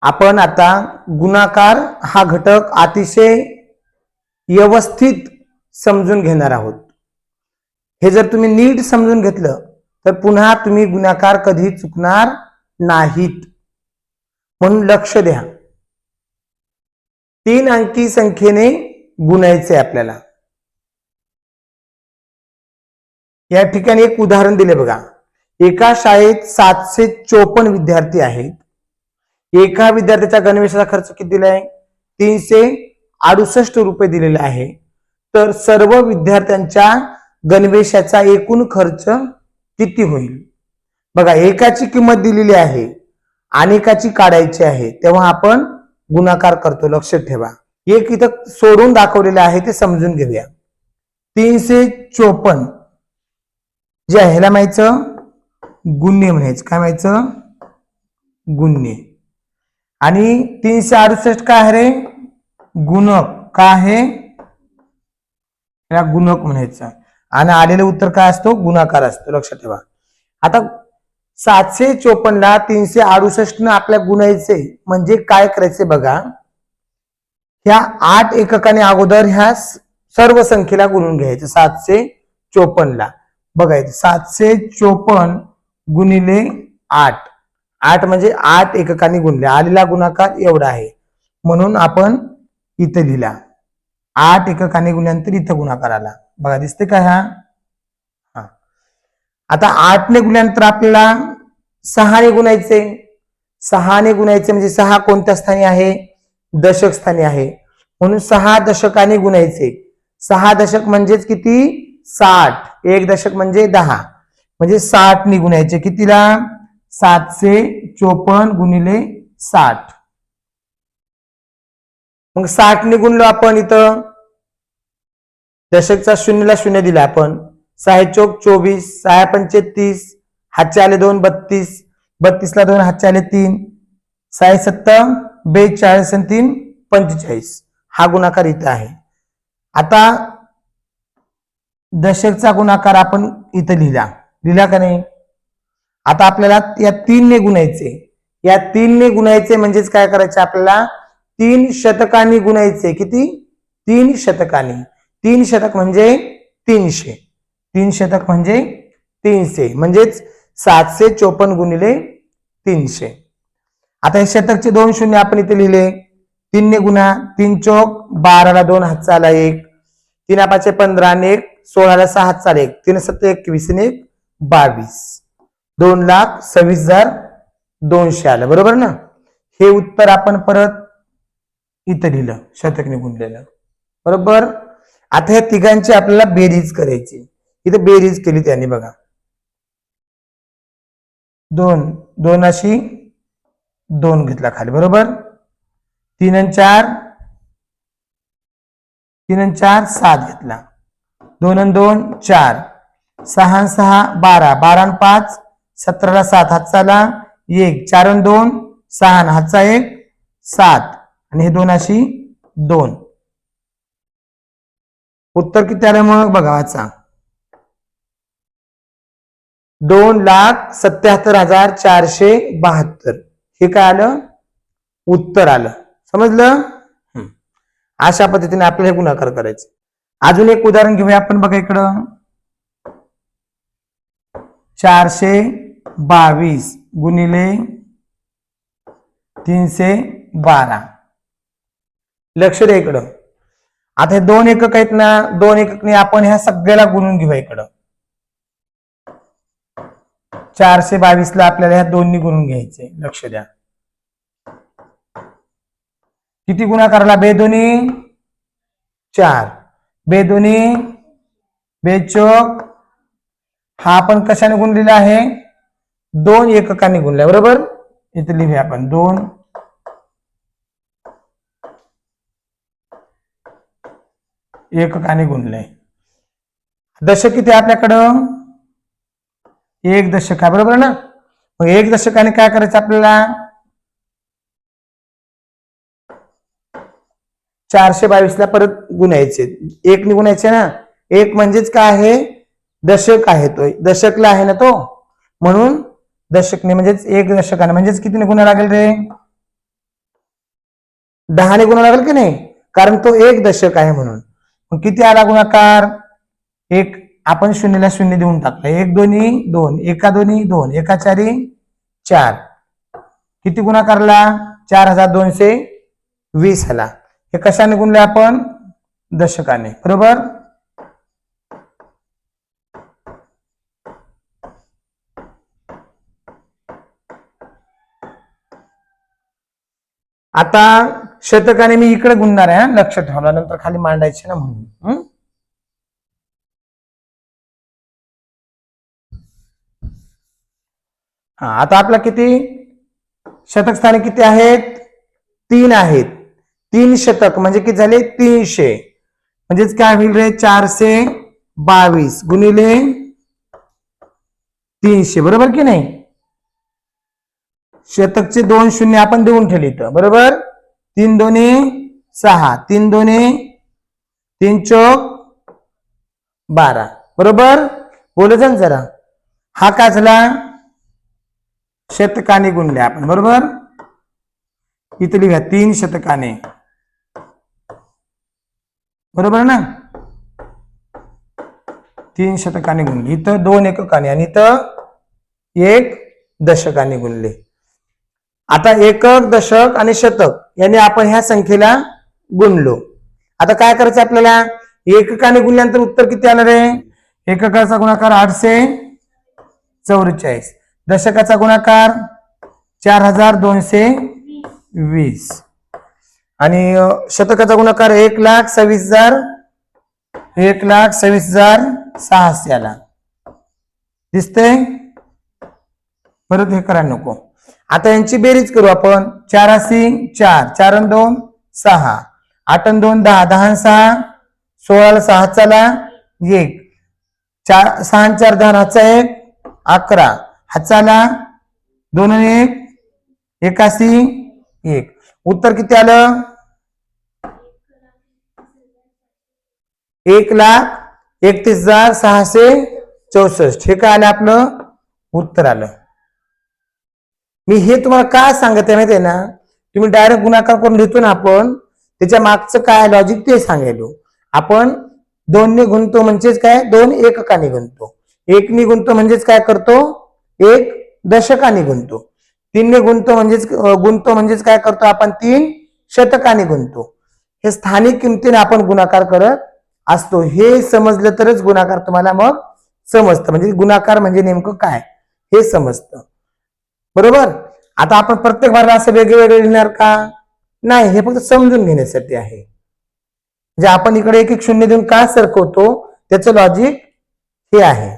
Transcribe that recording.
आपण आता गुणाकार हा घटक अतिशय व्यवस्थित समजून घेणार आहोत. हे जर तुम्ही नीट समजून घेतलं तर पुन्हा तुम्ही गुणाकार कधी चुकणार नाहीत. म्हणून लक्ष द्या. 3 अंकी संख्येने गुणायचे आपल्याला. या ठिकाणी एक उदाहरण दिले बघा. एका शाळेत 754 विद्यार्थी आहेत. एका विद्यार्थ्याच्या गणवेशाचा खर्च किती दिलाय? 368 रुपये दिलेला आहे. तर सर्व विद्यार्थ्यांच्या गणवेशाचा एकूण खर्च किती होईल? बघा, एकाची किंमत दिलेली आहे, अनेकाची काढायची आहे, तेव्हा आपण गुणाकार करतो. लक्षात ठेवा. एक इथं सोडून दाखवलेलं आहे ते समजून घेऊया. 354 जे आहे ह्याला म्हणायचं गुण्य म्हणायचं. काय म्हणायचं? गुण्य. आणि 368 काय आहे रे? गुणक. काय आहे? याला गुणक म्हणायचं. आणि आलेलं उत्तर काय असतो? गुणाकार असतो. लक्षात ठेवा. आता 754 ला 368 न आपल्या गुणायचे म्हणजे काय करायचे बघा. ह्या 8 एककाने अगोदर ह्या सर्व संख्येला गुणून घ्यायचं. 754 ला बघायचं 754 गुणिले 8. 8 म्हणजे 8 एककाने गुणले. आलेला गुणाकार एवढा आहे. म्हणून आपण इथं लिहिला 8 एककाने गुणल्यानंतर इथं गुणाकार आला. बघा, दिसते का? हा. आता 8 ने गुणल्यानंतर आपल्याला 6 ने गुणायचे. 6 ने गुणायचे म्हणजे 6 कोणत्या स्थानी आहे? दशक स्थानी आहे. म्हणून 6 दशकाने गुणायचे. 6 दशक म्हणजेच किती? 60. 1 दशक म्हणजे 10. म्हणजे 60 ने गुणायचे. कितीला? 754 गुणिले 60. मग 60 ने गुणलो आपण. इथं दशकचा शून्यला शून्य दिला आपण. 6 चोक 24, 6 पंचे 30, हातचे आले 2 32, 32 ला 2 हातचे आले 3, 6 सत्ता 42 आणि 3 45. हा गुणाकार इथं आहे. आता दशकचा गुणाकार आपण इथं लिहिला का नाही? आता आपल्याला या 3 ने गुणायचे. या 3 ने गुणायचे म्हणजेच काय करायचे आपल्याला? 3 शतकांनी गुणायचे. किती? 3 शतकांनी. 3 शतक म्हणजे 300. 3 शतक म्हणजे 300. म्हणजेच 754 गुणिले 300. आता हे शतकचे 2 शून्य आपण इथे लिहिले. 3 ने गुणा. 3 चौक 12 ला 2 हातचा आला 1, 3 पाचे 15 आणि 1 16 ला 6 हातचा आला 1, 3 7 21 आणि 1 22. 2,26,200 आलं. बरोबर ना? हे उत्तर आपण परत इथं लिहिलं शतकने गुणलेलं. बरोबर. आता ह्या तिघांची आपल्याला बेरीज करायची. इथे बेरीज केली त्यांनी बघा. 2 अशी 2 घेतला खाली. बरोबर. 3 आणि 4 7 घेतला. 2 आणि 2 4, 6 आणि 6 12, 12 आणि 5 17 ला 7 हातचा आला 1, 4 आणि 2 6 आणि हातचा 1 7 आणि हे 2 अशी 2. उत्तर किती आलं मग बघा वाचा. 2,77,472. हे काय आलं? उत्तर आलं. समजलं? अशा पद्धतीने आपल्याला गुणाकार करायचे. अजून एक उदाहरण घेऊया आपण. बघा इकडं 422 गुणिले 312. लक्ष द्या इकडं. आता हे 2 एकक आहेत ना. 2 एककने आपण ह्या सगळ्याला गुणून घेऊया. इकडं 422 ला आपल्याला ह्या 2 ने गुणून घ्यायचे. लक्ष द्या. किती गुणाकाराला? बेदोनी 4, बेदोनी बेचोक. हा आपण कशाने गुणलेला आहे? 2 एककाने गुणला. बरोबर. इथे लिहूया आपण 2 एककाने गुणले. दशक किती आपल्याकडं? 1 दशक आहे. बरोबर ना? मग 1 दशकाने काय करायचं आपल्याला? 422 ला परत गुणायचे. 1 ने गुणायचे ना. 1 म्हणजेच काय आहे? दशक आहे. तो दशकला आहे ना तो. म्हणून दशकने म्हणजेच 1 दशकाने म्हणजेच कितीने गुणा लागेल रे? 10 ने गुणाकार लागेल की नाही, कारण तो एक दशक आहे म्हणून. मग किती आला गुणाकार? एक. आपण शून्यला शून्य देऊन टाकलं. 1 दोन्ही 2, एका दोन्ही 2, एका चारी 4. किती गुणाकारला? 4220 आला. हे कशाने गुणले आपण? दशकाने. बरोबर. आता शतकाने मी इकडे गुणणार आहे, लक्षात ठेवला, नंतर खाली मांडायचे ना म्हणून. हा, आता आपला किती शतक स्थाने किती आहेत? 3 आहेत. 3 शतक म्हणजे किती झाले? 300. म्हणजेच काय होईल रे? 422 गुणिले 300. बरोबर की नाही? शतकचे 2 शून्य आपण देऊन ठेवले इथं. बरोबर. 3 दोन्ही 6, 3 दोन्ही 3 चौक 12. बरोबर. बोलायचं ना जरा. हा काय झाला? शतकाने गुणले आपण. बरोबर. इथं लिहा 3 शतकाने. बरोबर ना? 3 शतकाने गुणले. इथं 2 एककाने आणि इथं 1 दशकाने गुणले. आता एकक, दशक आणि शतक यांनी आपण ह्या संख्येला गुणलो. आता काय करायचं आपल्याला? एककाने गुणल्यानंतर उत्तर किती येणार आहे? एककाचा गुणाकार 844. दशकाचा गुणाकार 4220 आणि शतकाचा गुणाकार 1,26,600 आला. दिसतंय? परत हे करायला नको. आता यांची बेरीज करू आपण. 4 असी 4, 4 आणि 2 6, 8 आणि 2 10, 10 आणि 6 16, 6 चाला 1, 6 आणि 4 10, हातचा 1 11, हातचाला 2 आणि 1 81 1. उत्तर किती आलं? 1,31,664. हे काय आलं? आपलं उत्तर आलं. मी हे तुम्हाला काय सांगत आहे माहिती आहे ना? तुम्ही डायरेक्ट गुणाकार करून लिहितो ना आपण, त्याच्या मागचं काय लॉजिक ते सांगायलो. आपण 2 ने गुणतो म्हणजेच काय? 2 एककाने गुणतो. 1 ने गुणतो म्हणजेच काय करतो? 1 दशकाने गुणतो. 3 ने गुणतो म्हणजेच काय करतो आपण? 3 शतकाने गुणतो. हे स्थानिक किमतीने आपण गुणाकार करत असतो. हे समजलं तरच गुणाकार तुम्हाला मग समजतं. म्हणजे गुणाकार म्हणजे नेमकं काय हे समजतं. बरोबर. आता आपण प्रत्येक भागाला असं वेगवेगळे लिहिणार का? नाही. हे फक्त समजून घेण्यासाठी आहे. म्हणजे आपण इकडे 1 1 शून्य देऊन का सरकवतो त्याचं लॉजिक हे आहे.